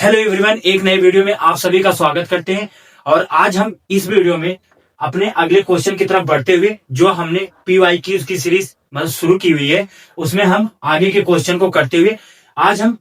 Hello everyone, एक नए video में आप सभी का स्वागत करते हैं। और आज हम इस वीडियो में अपने अगले क्वेश्चन की तरफ बढ़ते हुए जो हमने PYQs की सीरीज मतलब शुरू की हुई है उसमें हम आगे के क्वेश्चन को करते हुए आज हम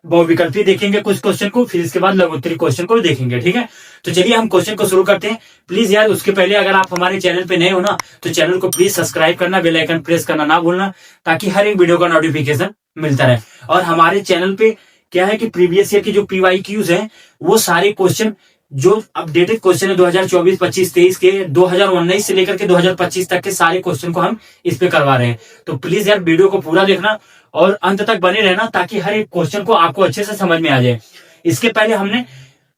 बहुविकल्पी देखेंगे कुछ क्वेश्चन को, फिर इसके बाद लघुत्तरी क्वेश्चन को देखेंगे। ठीक है, तो चलिए हम क्वेश्चन को शुरू करते हैं। प्लीज यार उसके पहले अगर आप हमारे चैनल पे नए हो ना तो चैनल को प्लीज सब्सक्राइब करना, बेल आइकन प्रेस करना ना भूलना, ताकि हर एक वीडियो का नोटिफिकेशन मिलता रहे। और हमारे चैनल पे क्या है कि प्रीवियस ईयर की जो PYQs हैं वो सारे क्वेश्चन जो अपडेटेड क्वेश्चन है 2024, 25, 23 के 2019 से लेकर के 2025 तक के सारे क्वेश्चन को हम इस पे करवा रहे हैं। तो प्लीज यार वीडियो को पूरा देखना और अंत तक बने रहना, ताकि हर एक क्वेश्चन को आपको अच्छे से समझ में आ जाए। इसके पहले हमने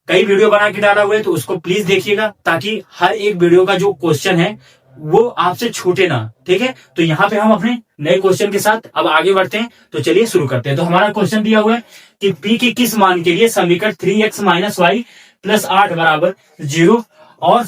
कई वीडियो बना के डाला हुआ है, तो उसको प्लीज देखिएगा, ताकि हर एक वीडियो का जो क्वेश्चन है वो आपसे छूटे ना। ठीक है, तो यहाँ पे हम अपने नए क्वेश्चन के साथ अब आगे बढ़ते हैं। तो चलिए शुरू करते हैं। तो हमारा क्वेश्चन दिया हुआ है कि P के किस मान के लिए समीकरण 3x - y + 8 = 0 और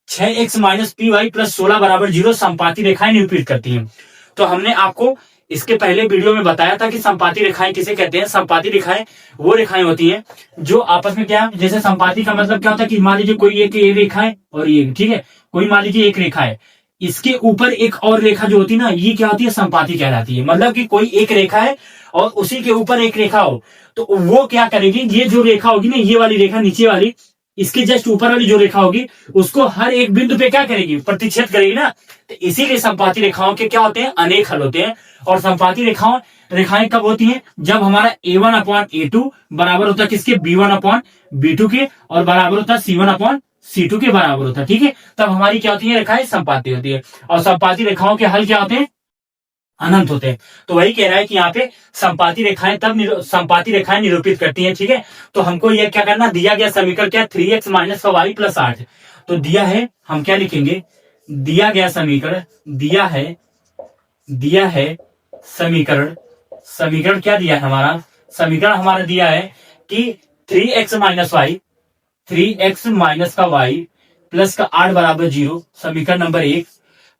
6x - py + 16 = 0 संपाती रेखाएं निरूपित करती हैं। तो हमने आपको इसके पहले वीडियो में बताया था कि संपाती रेखाएं किसे कहते हैं। संपाती रेखाएं वो रेखाएं होती हैं जो आपस में क्या है, जैसे संपाती का मतलब क्या होता है कि मान लीजिए कोई एक रेखा है और ये, ठीक है, कोई मान लीजिए एक रेखा है, इसके ऊपर एक और रेखा जो होती है ना, ये क्या होती है, संपाती कहलाती है। मतलब कि कोई एक रेखा है और उसी के ऊपर एक रेखा हो, तो वो क्या करेगी, ये जो रेखा होगी ना, ये वाली रेखा नीचे वाली, इसके जस्ट ऊपर वाली जो रेखा होगी उसको हर एक बिंदु पे क्या करेगी, प्रतिच्छेद करेगी ना। तो इसीलिए संपाती रेखाओं के क्या होते हैं, अनेक हल होते हैं। और संपाती रेखाएं कब होती हैं, जब हमारा A1/A2 बराबर होता है किसके, B1/B2 के, और बराबर होता है C1/C2 के बराबर होता है। ठीक है, तब हमारी क्या होती है, रेखाएं संपाती होती है। और संपाती रेखाओं के हल क्या होते हैं, अनंत होते हैं। तो वही कह रहा है कि यहाँ पे संपाती रेखाएं निरूपित करती हैं। ठीक है, तो हमको यह क्या करना, दिया गया समीकरण क्या, 3x - y + 8। तो दिया है, हम क्या लिखेंगे, दिया गया समीकरण, दिया है समीकरण क्या दिया है, हमारा समीकरण हमारा दिया है कि 3x - y + 8 = 0, समीकरण नंबर 1।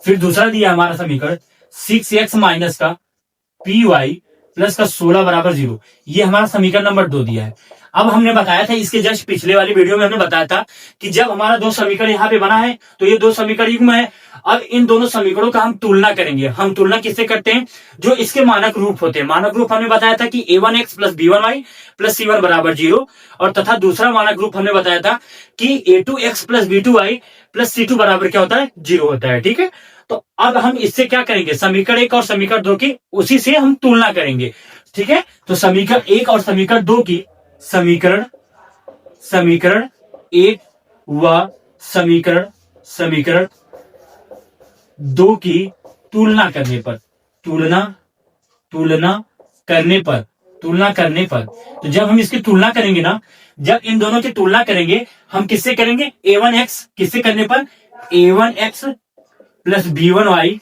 फिर दूसरा दिया हमारा समीकरण 6x - py + 16 = 0, ये हमारा समीकरण नंबर 2 दिया है। अब हमने बताया था इसके जस्ट पिछले वाली वीडियो में हमने बताया था कि जब हमारा दो समीकरण यहाँ पे बना है तो ये दो समीकरण युग्म है। अब इन दोनों समीकरणों का हम तुलना करेंगे। हम तुलना किससे करते हैं, जो इसके मानक रूप होते हैं। मानक रूप हमने बताया था कि A1x + B1y + C1 = 0, और तथा दूसरा मानक रूप हमने बताया था कि A2x + B2y + C2 बराबर क्या होता है, 0 होता है। ठीक है, तो अब हम इससे क्या करेंगे, समीकरण 1 और समीकरण 2 की उसी से हम तुलना करेंगे। ठीक है, तो समीकरण 1 और समीकरण 2 की समीकरण 1 व समीकरण 2 की तुलना करने पर तो जब हम इसकी तुलना करेंगे ना, जब इन दोनों की तुलना करेंगे, हम किससे करेंगे, A1x किससे करने पर, A1x + B1y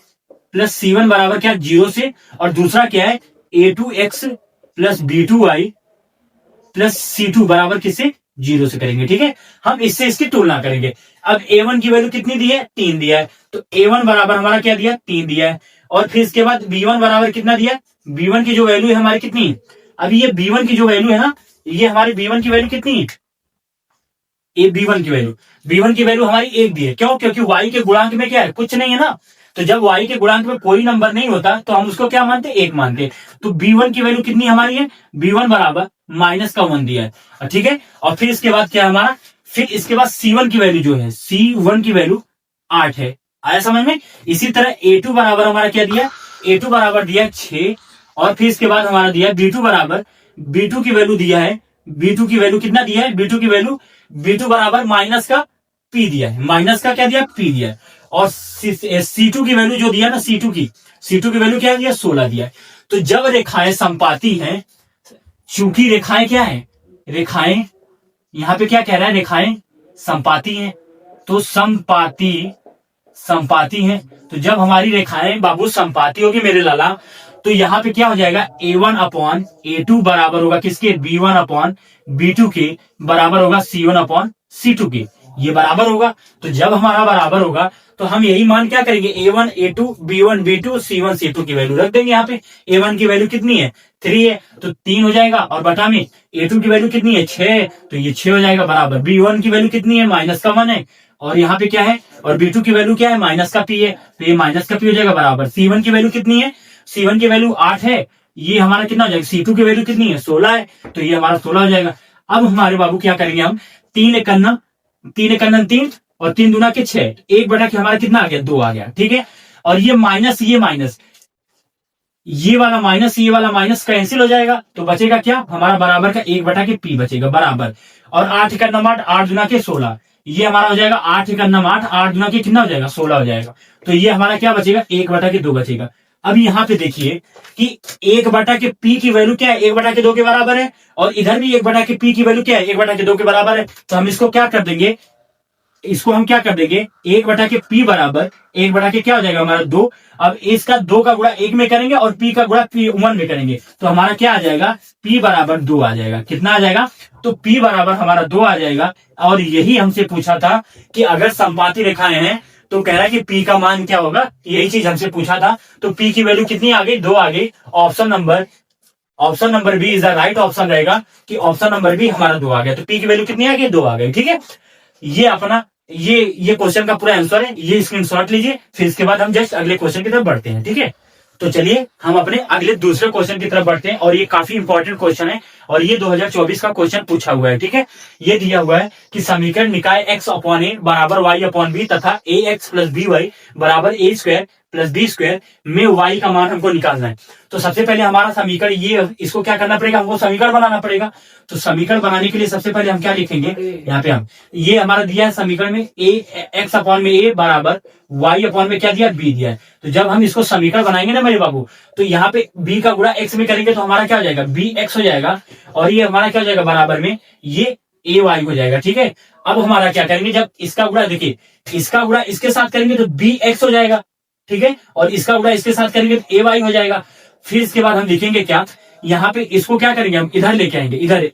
+ C1 बराबर क्या, 0 से, और दूसरा क्या है, A2x + B2y + C2 बराबर किससे, 0 से करेंगे। ठीक है, हम इससे इसकी तुलना करेंगे। अब A1 की वैल्यू कितनी दी है, 3 दिया है, तो A1 बराबर हमारा क्या दिया, 3 दिया है। और फिर इसके बाद B1 बराबर कितना दिया, B1 की जो वैल्यू है हमारी कितनी, अभी ये B1 की जो वैल्यू है ना, ये हमारी B1 की वैल्यू कितनी है, B1 की वैल्यू हमारी 1 दी है। क्यों, क्योंकि y के गुणांक में क्या है, कुछ नहीं है ना। तो जब y के गुणांक में कोई नंबर नहीं होता तो हम उसको क्या मानते, 1 मानते। तो B1 की वैल्यू कितनी हमारी है, B1 बराबर -1 दिया है। ठीक है, और फिर इसके बाद क्या है हमारा, फिर इसके बाद C1 की वैल्यू जो है, C1 की वैल्यू 8 है। आया समझ में। इसी तरह A2 बराबर हमारा क्या दिया, A2 बराबर दिया 6, और फिर इसके बाद हमारा दिया B2 बराबर, B2 की वैल्यू दिया है, B2 की वैल्यू कितना दिया है, B2 बराबर -p दिया है, माइनस का क्या दिया, p दिया है। और C2 की वैल्यू जो दिया ना, C2 की वैल्यू क्या दिया, 16 दिया है। तो जब रेखाएं संपाती हैं, चूंकि रेखाएं क्या है, रेखाएं यहां पे क्या कह रहा है, रेखाएं संपाती हैं, तो संपाती हैं। तो जब हमारी रेखाएं बाबू संपाती होगी मेरे लाला, तो यहाँ पे क्या हो जाएगा, A1/A2 बराबर होगा किसके, B1/B2 के, बराबर होगा C1/C2 के। ये बराबर होगा। तो जब हमारा बराबर होगा तो हम यही मान क्या करेंगे, A1 A2 B1 B2 C1 C2 की वैल्यू रख देंगे। यहाँ पे A1 की वैल्यू कितनी है, 3 है, तो 3 हो जाएगा, और बटा में A2 की वैल्यू कितनी है, 6 है, तो ये 6 हो जाएगा बराबर। B1 की वैल्यू कितनी है, माइनस का 1 है, और यहाँ पे क्या है, और B2 की वैल्यू क्या है, माइनस का P है, तो ये माइनस का P हो जाएगा बराबर। C1 की वैल्यू कितनी है, C1 की वैल्यू 8 है, ये हमारा कितना हो जाएगा, C2 की वैल्यू कितनी है, 16 है, तो ये हमारा 16 हो जाएगा। अब हमारे बाबू क्या करेंगे हम, 3 एक 3 और 3 दूना के 6, 1 के हमारा कितना आ गया, 2 आ गया, ठीक है। और ये माइनस ये वाला माइनस कैंसिल हो जाएगा, तो बचेगा क्या हमारा, बराबर का 1 के P बचेगा बराबर। और 8 एक 8, 8 दूना के 16, ये हमारा हो जाएगा 8 एक 8, 8 दूना के कितना हो जाएगा, 16 हो जाएगा। तो ये हमारा क्या बचेगा, 1 के 2 बचेगा। अब यहाँ पे देखिए कि 1 के P की वैल्यू क्या है, 1 के 2 के बराबर है, और इधर भी 1 के P की वैल्यू क्या है, 1 के 2 के बराबर है। तो हम इसको क्या कर देंगे, इसको हम क्या कर देंगे, 1 के P बराबर 1 के क्या हो जाएगा हमारा 2। अब इसका 2 का गुणा 1 में करेंगे और P का गुणा P1 में करेंगे, तो हमारा क्या आ जाएगा, P बराबर 2 आ जाएगा। कितना आ जाएगा, तो P बराबर हमारा 2 आ जाएगा। और यही हमसे पूछा था कि अगर समपाती रेखाएं हैं तो कह रहा है कि P का मान क्या होगा, यही चीज हमसे पूछा था। तो P की वैल्यू कितनी आ गई, 2 आ गई। Option number B is the right option रहेगा कि ऑप्शन नंबर बी हमारा 2 आ गया। तो P की वैल्यू कितनी आ गई, 2 आ गई, ठीक है। ये अपना ये क्वेश्चन का पूरा आंसर है, ये स्क्रीनशॉट लीजिए, फिर इसके बाद हम जस्ट अगले क्वेश्चन की तरफ बढ़ते हैं, ठीक है। तो चलिए हम अपने अगले दूसरे क्वेश्चन की तरफ बढ़ते हैं, और ये काफी इंपॉर्टेंट क्वेश्चन है, और ये 2024 का क्वेश्चन पूछा हुआ है, ठीक है। ये दिया हुआ है कि समीकरण निकाय x/a बराबर y/b तथा ax प्लस by बराबर a square plus B square में y का मान हमको निकालना है। तो सबसे पहले हमारा समीकरण ये, इसको क्या करना पड़ेगा, हमको समीकरण बनाना पड़ेगा। तो समीकरण बनाने के लिए सबसे पहले हम क्या लिखेंगे, यहाँ पे हम ये हमारा दिया है समीकरण में a बराबर y में क्या दिया, b दिया है। तो जब हम इसको समीकरण बनाएंगे ना मेरे बाबू, तो यहाँ पे b का गुणा x में करेंगे तो हमारा क्या हो जाएगा, bx हो जाएगा, और ये हमारा क्या हो जाएगा बराबर में ये ay हो जाएगा, ठीक है। अब हमारा क्या करेंगे, जब इसका गुणा देखिए, इसका गुणा इसके साथ करेंगे तो bx हो जाएगा, ठीक है, और इसका गुणा इसके साथ करेंगे तो ay हो जाएगा। फिर इसके बाद हम लिखेंगे क्या, यहाँ पे इसको क्या करेंगे, हम इधर लेके आएंगे, इधर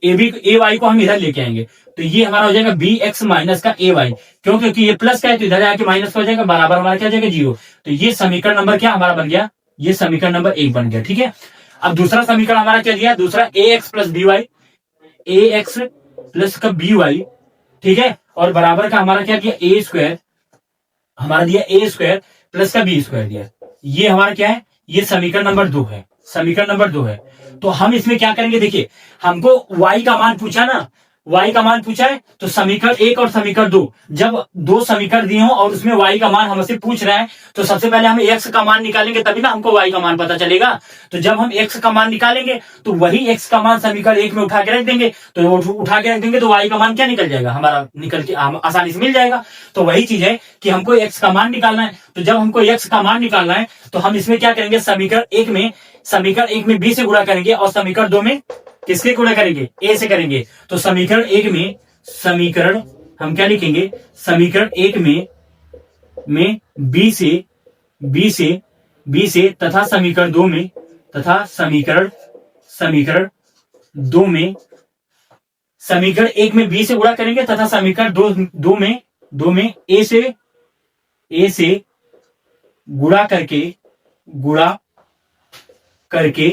ay को हम इधर लेके आएंगे, तो ये हमारा हो जाएगा bx माइनस का ay, क्यों, क्योंकि ये प्लस का है तो इधर आके माइनस हो जाएगा, बराबर हमारा क्या हो जाएगा, 0। तो ये समीकरण नंबर क्या हमारा बन गया, ये समीकरण नंबर 1 बन गया, ठीक है। अब दूसरा समीकरण हमारा क्या दिया, दूसरा ax प्लस by, ठीक है, और बराबर का हमारा क्या दिया, a स्क्वायर, हमारा दिया a स्क्वायर प्लस का बी स्क्वायर दिया। ये हमारा क्या है, ये समीकरण नंबर 2 है, समीकरण नंबर 2 है। तो हम इसमें क्या करेंगे, देखिए हमको y का मान पूछा ना, y का मान पूछा है, तो समीकरण 1 और समीकरण 2, जब 2 समीकरण दिए हो और उसमें y का मान हमसे पूछ रहा है, तो सबसे पहले हम x का मान निकालेंगे, तभी ना हमको y का मान पता चलेगा। तो जब हम x का मान निकालेंगे तो वही x का मान समीकरण 1 में उठा के रख देंगे, तो उठा के रख देंगे तो y का मान क्या निकल जाएगा, हमारा निकल के आसानी से मिल जाएगा। तो वही चीज है कि हमको x का मान निकालना है। तो जब हमको x का मान निकालना है तो हम इसमें क्या करेंगे, समीकरण 1 में b से गुणा करेंगे, और समीकरण 2 में किसके गुणा करेंगे, a से करेंगे। तो समीकरण 1 में हम क्या लिखेंगे, समीकरण 1 में b से तथा समीकरण 2 में, तथा समीकरण 2 में, समीकरण 1 में b से गुणा करेंगे, तथा समीकरण 2 में a से गुणा करके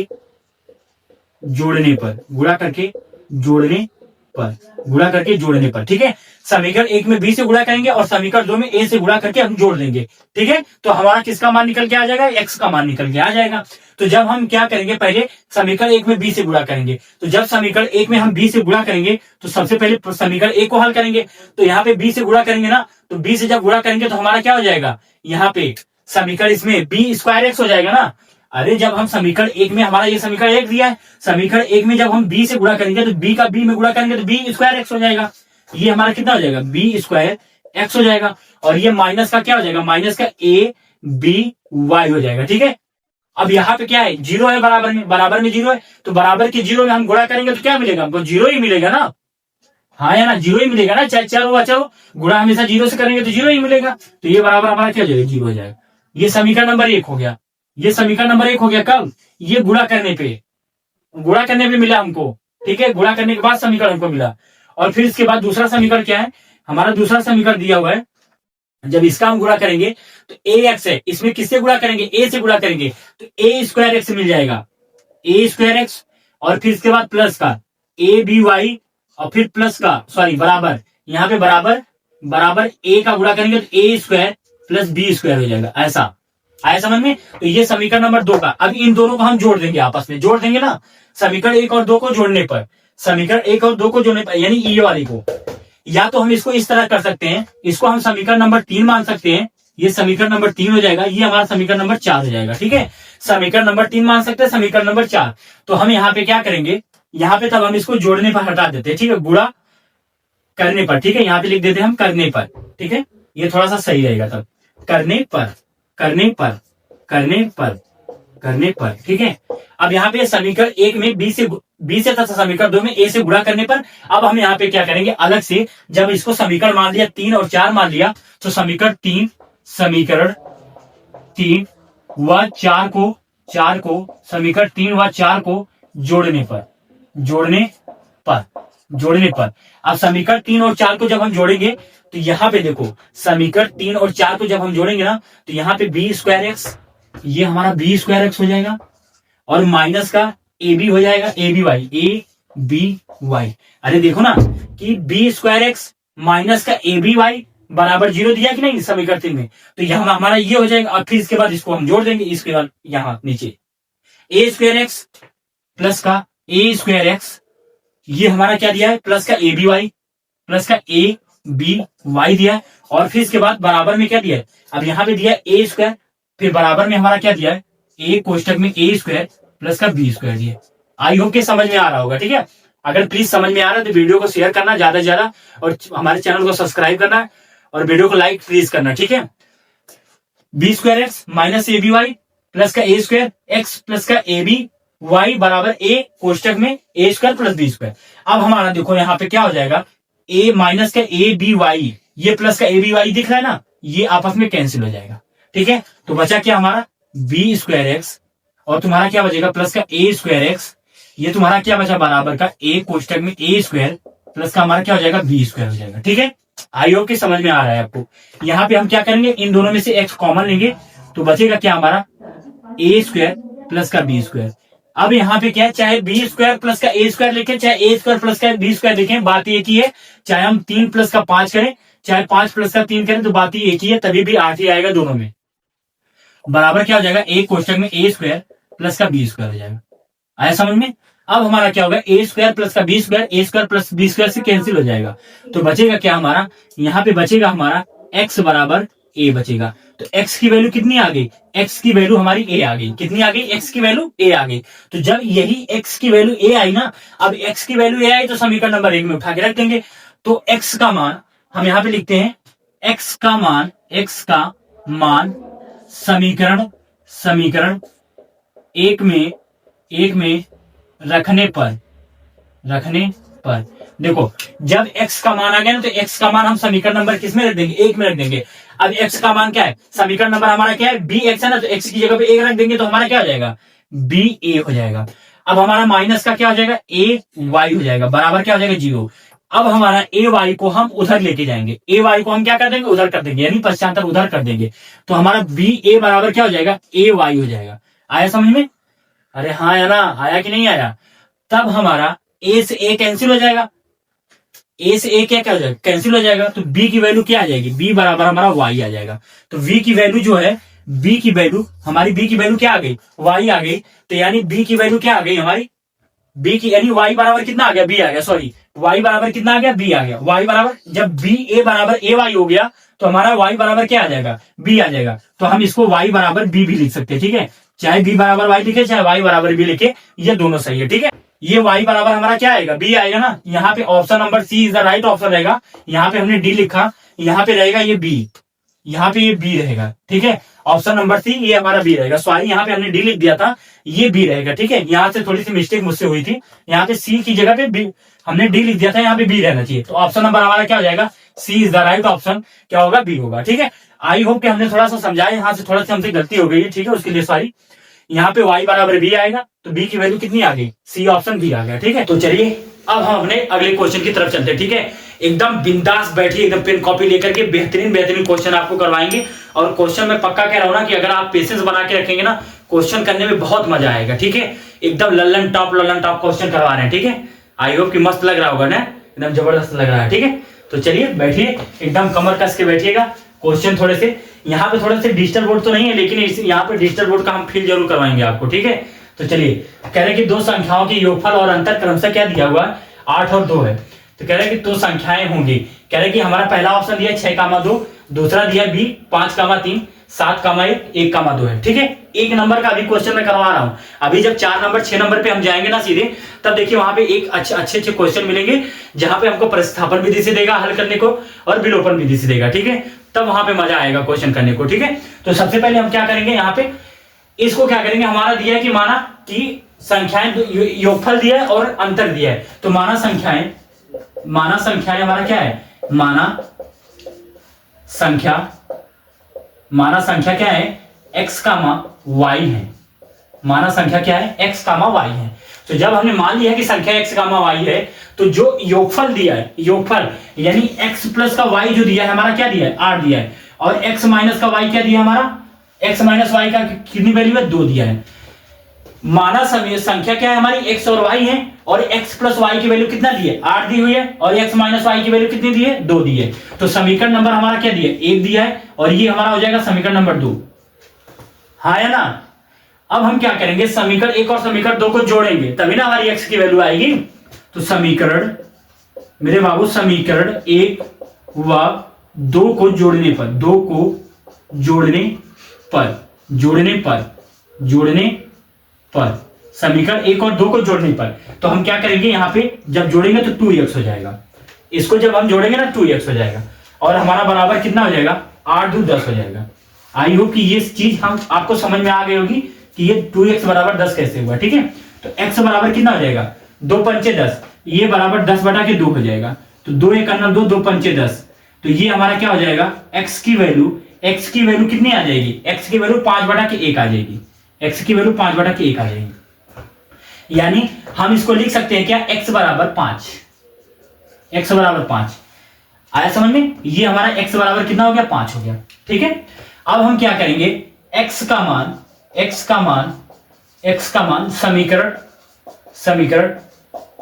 जोड़ने पर, ठीक है। समीकरण 1 में b से गुणा करेंगे और समीकरण 2 में a से गुणा करके हम जोड़ देंगे, ठीक है। तो हमारा किसका मान निकल के आ जाएगा, x का मान निकल के आ जाएगा। तो जब हम क्या करेंगे, पहले समीकरण 1 में b से गुणा करेंगे, तो जब समीकरण 1 में हम b से गुणा करेंगे तो सबसे पहले समीकरण 1 को हल करेंगे। तो यहाँ पे b से गुणा करेंगे ना, तो b से जब गुणा करेंगे तो हमारा क्या हो जाएगा, यहाँ पे समीकरण इसमें b स्क्वायर x हो जाएगा ना। अरे जब हम समीकरण 1 में, हमारा ये समीकरण 1 दिया है, समीकरण 1 में जब हम b से गुणा करेंगे तो b का b में गुणा करेंगे तो b स्क्वायर x हो जाएगा। ये हमारा कितना हो जाएगा, b स्क्वायर x हो जाएगा, और ये माइनस का क्या हो जाएगा, माइनस का a b y हो जाएगा, ठीक है। अब यहाँ पे क्या है, 0 है, बराबर में 0 है, तो बराबर के 0 में हम गुणा करेंगे तो क्या मिलेगा, हमको 0 ही मिलेगा ना, हाँ या ना, 0 ही मिलेगा ना, चाहे चार हो अच्छा हो, गुणा हमेशा 0 से करेंगे तो 0 ही मिलेगा। तो ये बराबर हमारा क्या हो जाएगा, 0 हो जाएगा। ये समीकरण नंबर 1 हो गया, ये समीकरण नंबर 1 हो गया। कब, ये गुणा करने पे मिला हमको, ठीक है, गुणा करने के बाद समीकरण हमको मिला। और फिर इसके बाद दूसरा समीकरण क्या है, हमारा दूसरा समीकरण दिया हुआ है, जब इसका हम गुणा करेंगे तो ए एक्स है, इसमें किससे गुणा करेंगे, ए से गुणा करेंगे तो ए स्क्वायर एक्स मिल जाएगा, ए स्क्वायर एक्स, और फिर इसके बाद प्लस का ए बी वाई, और फिर प्लस का सॉरी बराबर, यहाँ पे बराबर बराबर ए का गुणा करेंगे तो ए स्क्वायर प्लस बी स्क्वायर हो जाएगा। ऐसा आया समझ में? तो ये समीकरण नंबर 2 का। अब इन दोनों को हम जोड़ देंगे, आपस में जोड़ देंगे ना, समीकरण 1 और 2 को जोड़ने पर, समीकरण 1 और 2 को जोड़ने पर, यानी ये वाले को, या तो हम इसको इस तरह कर सकते हैं, इसको हम समीकरण नंबर 3 मान सकते हैं, ये समीकरण नंबर 3 हो जाएगा, ये हमारा समीकरण नंबर 4 हो जाएगा। ठीक है, समीकरण नंबर 3 मान सकते हैं, समीकरण नंबर 4। तो हम यहाँ पे क्या करेंगे, यहाँ पे तब हम इसको जोड़ने पर हटा देते हैं, ठीक है, गुणा करने पर, ठीक है, यहाँ पे लिख देते हैं हम करने पर, ठीक है, ये थोड़ा सा सही रहेगा तब, करने पर करने पर करने पर करने पर, ठीक है। अब यहाँ पे समीकरण 1 में बी से तथा समीकरण 2 में ए से गुणा करने पर, अब हम यहाँ पे क्या करेंगे अलग से, जब इसको समीकरण मान लिया 3 और 4 मान लिया, तो समीकरण 3 व 4 को समीकरण 3 व 4 को जोड़ने पर अब समीकरण 3 और 4 को जब हम जोड़ेंगे तो यहाँ पे देखो, समीकरण 3 और 4 को जब हम जोड़ेंगे ना, तो यहाँ पे बी स्क्वायर एक्स, ये हमारा बी स्क्वायर एक्स हो जाएगा, और माइनस का ए बी हो जाएगा, ए बी वाई। अरे देखो ना कि बी स्क्वायर एक्स माइनस का ए बी वाई बराबर 0 दिया कि नहीं समीकरण 3 में, तो यहाँ हमारा ये हो जाएगा। और फिर इसके बाद इसको हम जोड़ देंगे, इसके बाद यहाँ नीचे ए स्क्वायर एक्स प्लस का ए स्क्वायर एक्स, ये हमारा क्या दिया है, प्लस का ए बी वाई प्लस का ए बी वाई दिया है, और फिर इसके बाद बराबर में क्या दिया है, अब यहाँ पे दिया ए स्क्वायर, फिर बराबर में हमारा क्या दिया है, ए कोष्टक में ए स्क्वायर प्लस का बी स्क्वायर दिया। आई होप के समझ में आ रहा होगा, ठीक है। अगर प्लीज समझ में आ रहा है तो वीडियो को शेयर करना ज्यादा से ज्यादा, और हमारे चैनल को सब्सक्राइब करना, और वीडियो को लाइक प्लीज करना, ठीक है। B square X minus A B Y plus का ए स्क्वायर एक्स प्लस का ए बी वाई बराबर ए कोष्टक में ए स्क्वायर प्लस बी स्क्वायर। अब हमारा देखो यहाँ पे क्या हो जाएगा, ए माइनस का ए बी वाई, ये प्लस का ए बी वाई दिख रहा है ना, ये आपस में कैंसिल हो जाएगा, ठीक है। तो बचा क्या हमारा बी स्क्वायर एक्स, और तुम्हारा क्या बचेगा प्लस का ए स्क्वायर एक्स, ये तुम्हारा क्या बचा बराबर का ए कोष्टक में ए स्क्वायर प्लस का हमारा क्या हो जाएगा बी स्क्वायर हो जाएगा, ठीक है। आई होप कि समझ में आ रहा है आपको। यहाँ पे हम क्या करेंगे, इन दोनों में से एक्स कॉमन लेंगे, तो बचेगा क्या हमारा ए स्क्वायर प्लस का बी स्क्वायर। अब यहाँ पे क्या है, चाहे बी स्क्वायर प्लस का ए स्क्वायर लिखें, चाहे ए स्क्वायर प्लस का बी स्क्वायर लिखें, बात एक ही है। चाहे हम 3 प्लस का 5 करें, चाहे 5 प्लस का 3 करें, तो बात ही एक ही है, तभी भी 8 ही आएगा दोनों में। बराबर क्या हो जाएगा, ए कोष्टक में ए स्क्वायर प्लस का बी स्क्वायर हो जाएगा। आया समझ में? अब हमारा क्या होगा, ए स्क्वायर प्लस का बी स्क्वायर, ए स्क्वायर प्लस बी स्क्वायर से कैंसिल हो जाएगा, तो बचेगा क्या हमारा, यहाँ पे बचेगा हमारा एक्स बराबर ए बचेगा। तो एक्स की वैल्यू कितनी आ गई, एक्स की वैल्यू हमारी ए आ गई, कितनी आ गई, एक्स की वैल्यू ए आ गई। तो जब यही एक्स की वैल्यू ए आई ना, अब एक्स की वैल्यू ए आई तो समीकरण नंबर 1 में उठा के रख देंगे। तो एक्स का मान हम यहाँ पे लिखते हैं, एक्स का मान समीकरण 1 में रखने पर देखो, जब x का मान आ गया ना, तो x का मान हम समीकरण नंबर किस में रख देंगे, 1 में रख देंगे। अब x का मान क्या है, समीकरण नंबर हमारा क्या है, बी एक्स है ना, तो x की जगह पे 1 रख देंगे, तो हमारा क्या हो जाएगा, बी ए हो जाएगा। अब हमारा माइनस का क्या हो जाएगा, ए वाई हो जाएगा, बराबर क्या हो जाएगा 0। अब हमारा ए वाई को हम उधर लेके जाएंगे, ए वाई को हम क्या कर देंगे, उधर कर देंगे, यानी पश्चांतर उधर कर देंगे, तो हमारा बी ए बराबर क्या हो जाएगा, ए वाई हो जाएगा। आया समझ में? अरे हाँ या ना, आया कि नहीं आया? तब हमारा ए से ए कैंसिल हो जाएगा, ए से ए क्या हो जाएगा, कैंसिल हो जाएगा, तो बी की वैल्यू क्या आ जाएगी, बी बराबर हमारा वाई आ जाएगा। तो वी की वैल्यू जो है, बी की वैल्यू क्या आ गई, वाई आ गई। तो यानी बी की वैल्यू क्या आ गई हमारी, बी की यानी वाई बराबर कितना आ गया, बी आ गया, सॉरी वाई बराबर कितना आ गया, बी आ गया। वाई बराबर जब बी ए बराबर ए वाई हो गया, तो हमारा वाई बराबर क्या आ जाएगा, बी आ जाएगा। तो हम इसको वाई बराबर बी भी लिख सकते हैं, ठीक है। चाहे बी बराबर वाई लिखे, चाहे वाई बराबर बी लिखे, ये दोनों सही है, ठीक है। ये y बराबर हमारा क्या आएगा, b आएगा ना। यहाँ पे option number C is the right option रहेगा। यहाँ पे हमने d लिखा, यहाँ पे रहेगा ये b, यहाँ पे ये b रहेगा, ठीक है। ऑप्शन नंबर सी ये हमारा b रहेगा। सॉरी, यहाँ पे हमने d लिख दिया था, ये b रहेगा, ठीक है। यहाँ से थोड़ी सी मिस्टेक मुझसे हुई थी, यहाँ पे c की जगह पे b हमने d लिख दिया था, यहाँ पे b रहना चाहिए। तो ऑप्शन नंबर हमारा क्या हो जाएगा, सी इज द राइट ऑप्शन, क्या होगा, b होगा, ठीक है। आई होप कि हमने थोड़ा सा समझाया, यहाँ से थोड़ा सा हमसे गलती हो गई है, ठीक है, उसके लिए सॉरी। यहाँ पे y बराबर b आएगा, तो b की वैल्यू कितनी आ गई, सी ऑप्शन b आ गया, ठीक है। तो चलिए अब हम अपने अगले क्वेश्चन की तरफ चलते हैं, ठीक है। एकदम बिंदास बैठिए, एकदम पेन कॉपी लेकर के बेहतरीन बेहतरीन क्वेश्चन आपको करवाएंगे। और क्वेश्चन में पक्का कह रहा हूं ना कि अगर आप पेशेंस बना के रखेंगे ना, क्वेश्चन करने में बहुत मजा आएगा। ठीक है, एकदम लल्लन टॉप क्वेश्चन करवा रहे हैं। ठीक है, आई होप कि मस्त लग रहा होगा ना, एकदम जबरदस्त लग रहा है। ठीक है, तो चलिए बैठिए, एकदम कमर कस के बैठिएगा। क्वेश्चन थोड़े से यहाँ पे थोड़े से डिजिटल बोर्ड तो नहीं है, लेकिन यहाँ पे डिजिटल बोर्ड का हम फील जरूर करवाएंगे आपको। ठीक है, तो चलिए, कह रहे हैं कि दो संख्याओं के योगफल और अंतर क्रमशः क्या दिया हुआ है, 8 और 2 है। तो कह रहे हैं कि दो संख्याएं होंगी। कह रहे हैं कि हमारा पहला ऑप्शन दिया 6,2, दूसरा दिया बी 5,3, 7,1, 1,2 है। ठीक है, एक नंबर का अभी क्वेश्चन मैं करवा रहा हूं। अभी जब 4 नंबर 6 नंबर पे हम जाएंगे ना सीधे, तब देखिए वहां पे एक अच्छे क्वेश्चन मिलेंगे, जहां पे हमको प्रतिस्थापन विधि से देगा हल करने को और विलोपन विधि से देगा। ठीक है, तब वहां पे मजा आएगा क्वेश्चन करने को। ठीक है, तो सबसे पहले हम क्या करेंगे, यहाँ पे इसको क्या करेंगे, हमारा दिया है कि माना कि संख्याएं योगफल दिया है और अंतर दिया है। तो माना संख्याएं हमारा क्या है, माना संख्या क्या है, x, y है। माना संख्या क्या है, x, y है। तो जब हमने मान लिया कि संख्या x, y है, तो जो योगफल दिया है, योगफल यानी x प्लस का y जो दिया है हमारा क्या दिया है, 8 दिया है। और x माइनस का y क्या दिया हमारा, x माइनस y का कितनी वैल्यू है, 2 दिया है। माना संख्या क्या है हमारी, x और y है, और x प्लस y की वैल्यू कितना दी है, 8 दी हुई है, और x माइनस y की वैल्यू कितनी दी है, 2 दी है। तो समीकरण नंबर हमारा क्या दिया है, 1 दिया है, और ये हमारा हो जाएगा समीकरण नंबर 2। हाँ या ना। अब हम क्या करेंगे, समीकरण 1 और समीकरण 2 को जोड़ेंगे, तभी ना हमारी x की वैल्यू आएगी। तो समीकरण मेरे बाबू, समीकरण 1 व 2 को जोड़ने पर समीकरण 1 और 2 को जोड़ने पर, तो हम क्या करेंगे, यहाँ पे जब जोड़ेंगे तो 2x हो जाएगा। इसको जब हम जोड़ेंगे ना 2x हो जाएगा, और हमारा बराबर कितना हो जाएगा, 8 दूनी 10 हो जाएगा। आई होप कि ये चीज हम आपको समझ में आ गई होगी कि ये 2x बराबर 10 कैसे हुआ। ठीक है, तो x बराबर कितना हो जाएगा, 2 पंचे 10, ये बराबर 10 बटा के 2 हो जाएगा। तो 2 1 2, 2 पंचे 10, तो ये हमारा क्या हो जाएगा, x की वैल्यू कितनी आ जाएगी, x की वैल्यू 5 बटा के 1 आ जाएगी। x की वैल्यू 5 बटा के 1 आ जाएगी। यानी हम इसको लिख सकते हैं क्या, x बराबर 5, x बराबर 5 आया समझ में। ये हमारा x बराबर कितना हो गया, 5 हो गया। ठीक है, अब हम क्या करेंगे, x का मान समीकरण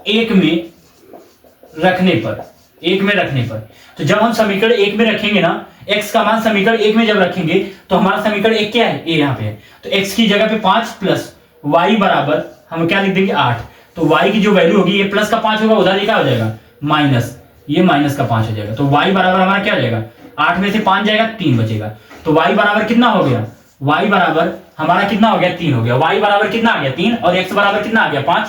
1 में रखने पर, तो जब हम समीकरण 1 में रखेंगे ना, x का मान समीकरण 1 में जब रखेंगे, तो हमारा समीकरण 1 क्या है, a यहाँ पे है। तो x की जगह पे 5 प्लस y बराबर हम क्या लिख देंगे, 8। तो y की जो वैल्यू होगी, ये प्लस का 5 होगा, उधर ये क्या हो जाएगा, माइनस, ये माइनस का 5 हो जाएगा। तो y बराबर हमारा क्या हो जाएगा, 8 में से 5 जाएगा, 3 बचेगा। तो y बराबर कितना हो गया, y बराबर हमारा कितना हो गया, 3 हो गया। y बराबर कितना आ गया, 3, और x बराबर कितना आ गया, 5।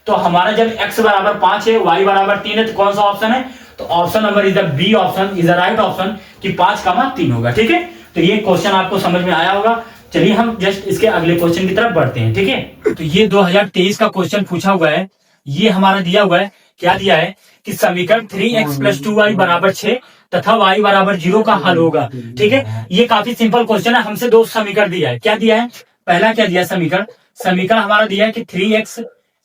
तो हमारा जब x बराबर 5 है, y बराबर 3 है, तो कौन सा ऑप्शन है, तो option number is the B option is the right option, कि 5 का 3 होगा। ठीक है, तो ये क्वेश्चन आपको समझ में आया होगा। चलिए हम जस्ट इसके अगले क्वेश्चन की तरफ बढ़ते हैं। ठीक है, तो ये 2023 का क्वेश्चन पूछा हुआ है। ये हमारा दिया हुआ है, क्या दिया है कि समीकरण 3x + 2y = 6 तथा y = 0 का हल होगा। ठीक है, ये काफी सिंपल क्वेश्चन है। हमसे 2 समीकरण दिया है। क्या दिया है, पहला क्या दिया, समीकरण हमारा दिया है कि 3x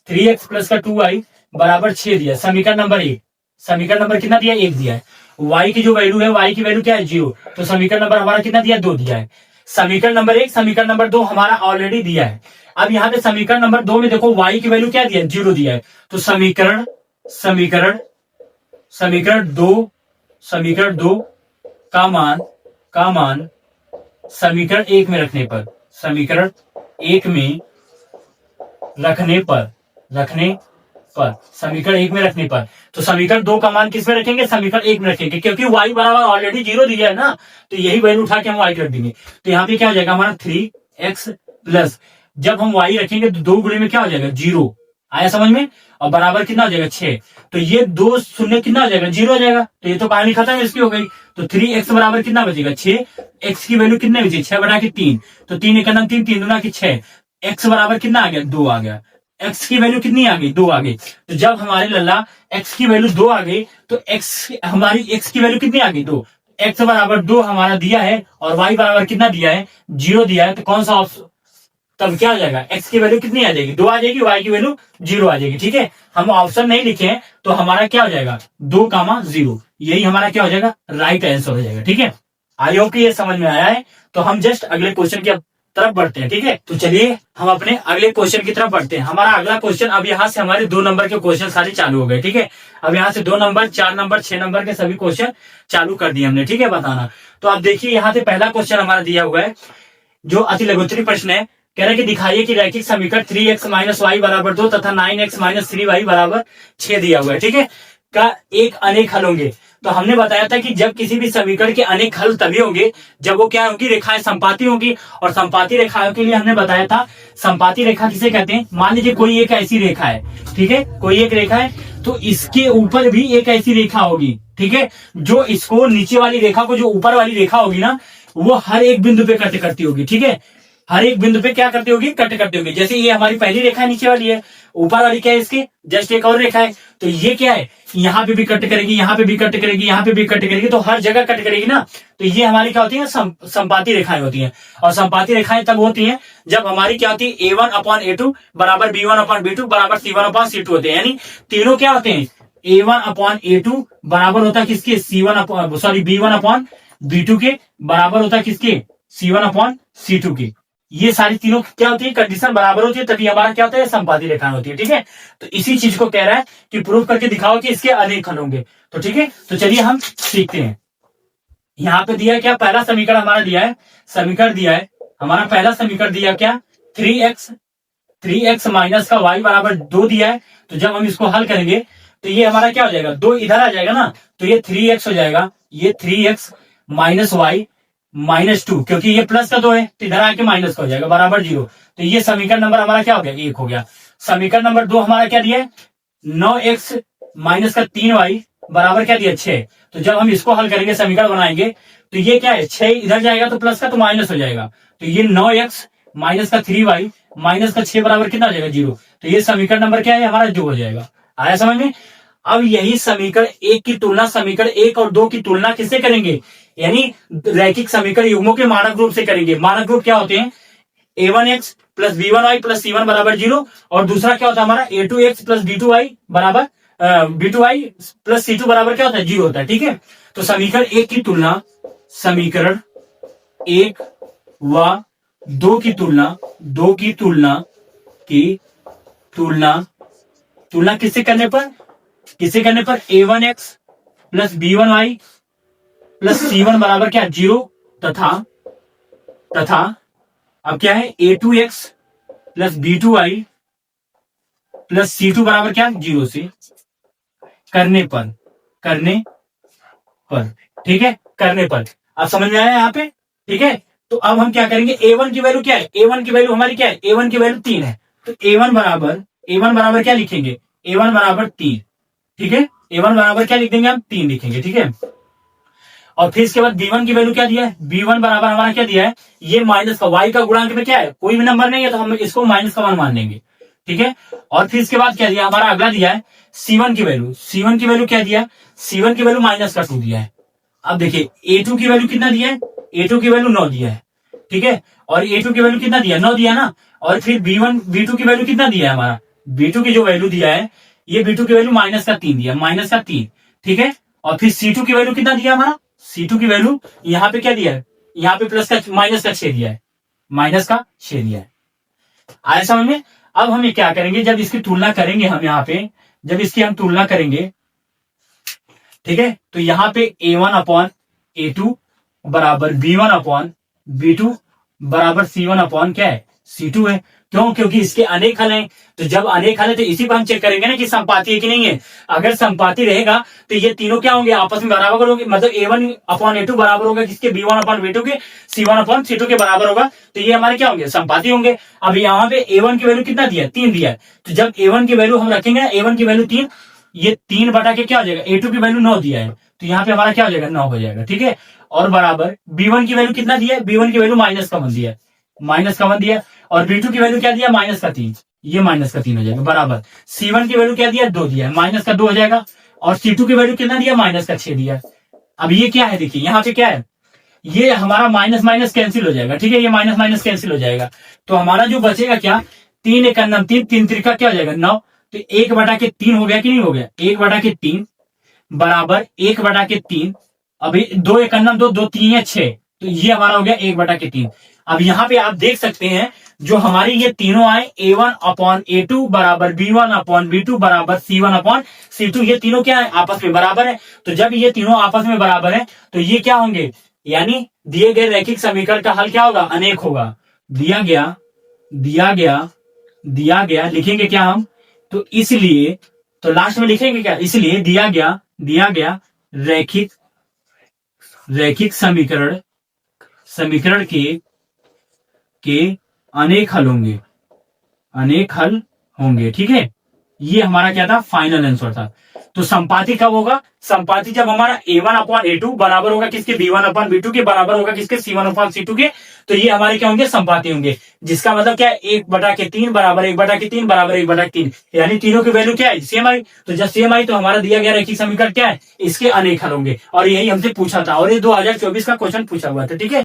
+ 2y = 6 दिया। समीकरण नंबर 1, समीकरण नंबर कितना दिया, 1 दिया है। y की जो वैल्यू है, y की वैल्यू क्या है, 0। तो समीकरण नंबर हमारा कितना दिया, 2 दिया है। समीकरण नंबर 1, समीकरण नंबर 2 हमारा ऑलरेडी दिया है। अब यहाँ पे समीकरण नंबर 2 में देखो y की वैल्यू क्या दिया है, 0 दिया है। तो समीकरण 2 का मान समीकरण 1 में रखने पर, समीकरण 1 में रखने पर, तो समीकरण 2 का मान किस में रखेंगे, समीकरण 1 में रखेंगे, क्योंकि y बराबर ऑलरेडी 0 दिया है ना, तो यही वैल्यू उठा के हम y रख देंगे। तो यहाँ पे क्या हो जाएगा हमारा 3x प्लस, जब हम y रखेंगे तो 2 गुणे में क्या हो जाएगा, 0। आया समझ में, और बराबर कितना हो जाएगा, 6। तो ये 2 शून्य कितना हो जाएगा, 0 हो जाएगा। तो ये तो कहानी खत्म इसकी हो गई। तो 3x बराबर कितना बचेगा, 6। x की वैल्यू कितने बची, 6 बटा के 3। तो 3 × 3, 3 दूना की 6। x बराबर कितना आ गया, 2 आ गया। x की वैल्यू कितनी आ गई, 2 आ गई। तो जब हमारे लल्ला x की वैल्यू 2 आ गई, तो हमारी x की वैल्यू कितनी आ गई, 2। x बराबर 2 हमारा दिया है, और y बराबर कितना दिया है, 0 दिया है। तो कौन सा ऑप्शन, तब क्या हो जाएगा, x की वैल्यू कितनी आ जाएगी, 2 आ जाएगी, y की वैल्यू 0 आ जाएगी। ठीक है, हम ऑप्शन नहीं लिखे हैं, तो हमारा क्या हो जाएगा, 2, 0। यही हमारा क्या हो जाएगा, राइट आंसर हो जाएगा। ठीक है, आई होप कि ये समझ में आया है। तो हम जस्ट अगले क्वेश्चन की तरफ बढ़ते हैं। ठीक है, तो चलिए हम अपने अगले क्वेश्चन की तरफ बढ़ते हैं। हमारा अगला क्वेश्चन, अब यहाँ से हमारे 2 नंबर के क्वेश्चन सारे चालू हो गए। ठीक है, अब यहाँ से 2 नंबर, 4 नंबर, 6 नंबर के सभी क्वेश्चन चालू कर दिए हमने। ठीक है, बताना। तो अब देखिए यहाँ से पहला क्वेश्चन हमारा दिया हुआ है, जो अति लघुत्तरी प्रश्न है। कह रहा है कि दिखाइए कि रैखिक समीकरण 3x - y = 2 तथा 9x - 3y = 6 दिया हुआ है। ठीक है, का एक अनेक हल होंगे। तो हमने बताया था कि जब किसी भी समीकरण के अनेक हल तभी होंगे जब वो क्या होगी, रेखाएं संपाती होंगी। और संपाती रेखाओं के लिए हमने बताया था, संपाती रेखा किसे कहते हैं। मान लीजिए कोई एक ऐसी रेखा है, ठीक है, कोई एक रेखा है, तो इसके ऊपर भी एक ऐसी रेखा होगी। ठीक है, जो इसको नीचे वाली रेखा को, जो ऊपर वाली रेखा होगी ना, वो हर एक बिंदु पे कट करती होगी। ठीक है, हर एक बिंदु पे क्या करती होगी, कट करती होगी। जैसे ये हमारी पहली रेखा नीचे वाली है, ऊपर वाली क्या है इसकी, जस्ट एक और रेखा है। तो ये क्या है, यहाँ पे भी कट करेगी, यहाँ पे भी कट करेगी, यहाँ पे भी कट करेगी, तो हर जगह कट करेगी ना। तो ये हमारी क्या होती है, संपाती रेखाएं होती हैं। और संपाती रेखाएं तब होती हैं जब हमारी क्या होती है, A1/A2 = B1/B2 = C1/C2 होते हैं। यानी तीनों क्या होते हैं, A1/A2 बराबर होता है किसके, B1/B2 के बराबर होता है किसके, C1/C2 के। ये सारी तीनों क्या होती है, कंडीशन बराबर होती है, तभी हमारा क्या होता है, संपाती रेखाएं होती है। ठीक है, तो इसी चीज को कह रहा है कि प्रूव करके दिखाओ कि इसके अनेक हल होंगे। तो ठीक है, तो चलिए हम सीखते हैं। यहाँ पे दिया है क्या, पहला समीकरण हमारा दिया है, समीकरण दिया है हमारा, पहला समीकरण दिया क्या, 3x - y = 2 दिया है। तो जब हम इसको हल करेंगे तो ये हमारा क्या हो जाएगा, 2 इधर आ जाएगा ना, तो ये 3x हो जाएगा, ये 3x - y - 2, क्योंकि ये प्लस का 2 है तो इधर आके माइनस का हो जाएगा, बराबर 0। तो ये समीकरण नंबर हमारा क्या हो गया, 1 हो गया। समीकरण नंबर 2 हमारा क्या दिया है, 9x - 3y बराबर क्या दिया, 6। तो जब हम इसको हल करेंगे, समीकरण बनाएंगे, तो ये क्या है, 6 इधर जाएगा तो प्लस का तो माइनस हो जाएगा। तो ये 9x - 3y - 6 बराबर कितना हो जाएगा, 0। तो ये समीकरण नंबर क्या है हमारा, 2 हो जाएगा। आया समझ में। अब यही समीकरण 1 की तुलना, समीकरण 1 और 2 की तुलना किससे करेंगे, यानी रैखिक समीकरण युग्मों के मानक रूप से करेंगे। मानक रूप क्या होते हैं, A1x + B1y + C1 = 0, और दूसरा क्या होता है हमारा, A2x + B2y + C2 बराबर क्या होता है, 0 होता है। ठीक है, तो समीकरण 1 की तुलना, समीकरण 1 व 2 की तुलना, तुलना किससे करने पर, A1x + B1y + C1 बराबर क्या, 0, तथा अब क्या है, A2x + B2y + C2 बराबर क्या, 0 से करने पर। ठीक है, करने पर। अब समझ में आया यहाँ पे। ठीक है, तो अब हम क्या करेंगे, A1 की वैल्यू क्या है, A1 की वैल्यू हमारी क्या है, A1 की वैल्यू 3 है। तो A1 बराबर क्या लिखेंगे, A1 बराबर 3। ठीक है, A1 बराबर क्या लिख देंगे हम, 3 लिखेंगे। ठीक है, और फिर इसके बाद B1 की वैल्यू क्या दिया है, B1 बराबर हमारा क्या दिया है, ये माइनस का, y का गुणांक में क्या है, कोई भी नंबर नहीं है, तो हम इसको माइनस का 1 मान लेंगे। ठीक है, और फिर इसके बाद क्या दिया, हमारा अगला दिया है C1 की वैल्यू क्या दिया, C1 की वैल्यू -2 दिया है। अब देखिए A2 की वैल्यू कितना दिया है, A2 की वैल्यू 9 दिया है। ठीक है, और A2 की वैल्यू कितना दिया, 9 दिया ना। और फिर B2 की वैल्यू कितना दिया है हमारा, B2 की जो वैल्यू दिया है, ये B2 की वैल्यू -3 दिया, -3। ठीक है, और फिर C2 की वैल्यू कितना दिया हमारा, C2 की वैल्यू यहाँ पे क्या दिया है, यहाँ पे -6 दिया है, -6 दिया है। आया समझ में। अब हम ये क्या करेंगे, जब इसकी तुलना करेंगे हम, यहाँ पे जब इसकी हम तुलना करेंगे, ठीक है, तो यहाँ पे A1/A2 बराबर B1/B2 बराबर C1 क्या है, C2 है। क्यों, क्योंकि इसके अनेक हल हैं। तो जब अनेक हल है तो इसी पर हम चेक करेंगे ना कि संपाती है कि नहीं है। अगर संपाती रहेगा तो ये तीनों क्या होंगे, आपस में बराबर होंगे। मतलब A1/A2 बराबर होगा किसके, B1/B2 के, C1/C2 के बराबर होगा। तो ये हमारे क्या होंगे, संपाती होंगे। अब यहाँ पे A1 की वैल्यू कितना दिया, 3 दिया है। तो जब A1 की वैल्यू हम रखेंगे ना, A1 की वैल्यू 3, ये 3 बटा के क्या हो जाएगा, A2 की वैल्यू 9 दिया है, तो यहाँ पे हमारा क्या हो जाएगा, 9 हो जाएगा। ठीक है, और बराबर B1 की वैल्यू कितना दिया है, B1 की वैल्यू -1 दिया है, -1 दिया। और B2 की वैल्यू क्या दिया, -3, ये -3 हो जाएगा, बराबर C1 की वैल्यू क्या दिया, 2 दिया है, -2 हो जाएगा। और C2 की वैल्यू कितना दिया, -6 दिया। अब ये क्या है, देखिए यहाँ पे क्या है, ये हमारा माइनस माइनस कैंसिल हो जाएगा। ठीक है, ये माइनस माइनस कैंसिल हो जाएगा, तो हमारा जो बचेगा क्या, 3 × 9 3, 3 × 3 क्या हो जाएगा, 9। तो 1/3 हो गया कि नहीं हो गया, 1/3 बराबर 1/3। अभी 2 एक अन्नम 2, 2 3 या 6, तो ये हमारा हो गया 1/3। अब यहाँ पे आप देख सकते हैं जो हमारी ये तीनों आए A1/A2 बराबर B1/B2 बराबर C1/C2, ये तीनों क्या है, आपस में बराबर है। तो जब ये तीनों आपस में बराबर है तो ये क्या होंगे, यानी दिए गए रैखिक समीकरण का हल क्या होगा, अनेक होगा। दिया गया दिया गया दिया गया लिखेंगे क्या हम, तो इसलिए तो लास्ट में लिखेंगे क्या, इसलिए दिया गया रैखिक समीकरण के अनेक हल होंगे। ठीक है, ये हमारा क्या था, फाइनल आंसर था। तो संपाती कब होगा, संपाती जब हमारा A1/A2 बराबर होगा किसके, B1/B2 के बराबर होगा किसके, C1/C2 के। तो ये हमारे क्या होंगे, संपाती होंगे। जिसका मतलब क्या है, 1/3 बराबर 1/3 बराबर 1/3, यानी तीनों की वैल्यू क्या है, सेम आई। तो जब सेम आई तो हमारा दिया गया रैखिक समीकरण क्या है, इसके अनेक हल होंगे। और यही हमसे पूछा था, और ये 2024 का क्वेश्चन पूछा हुआ था। ठीक है।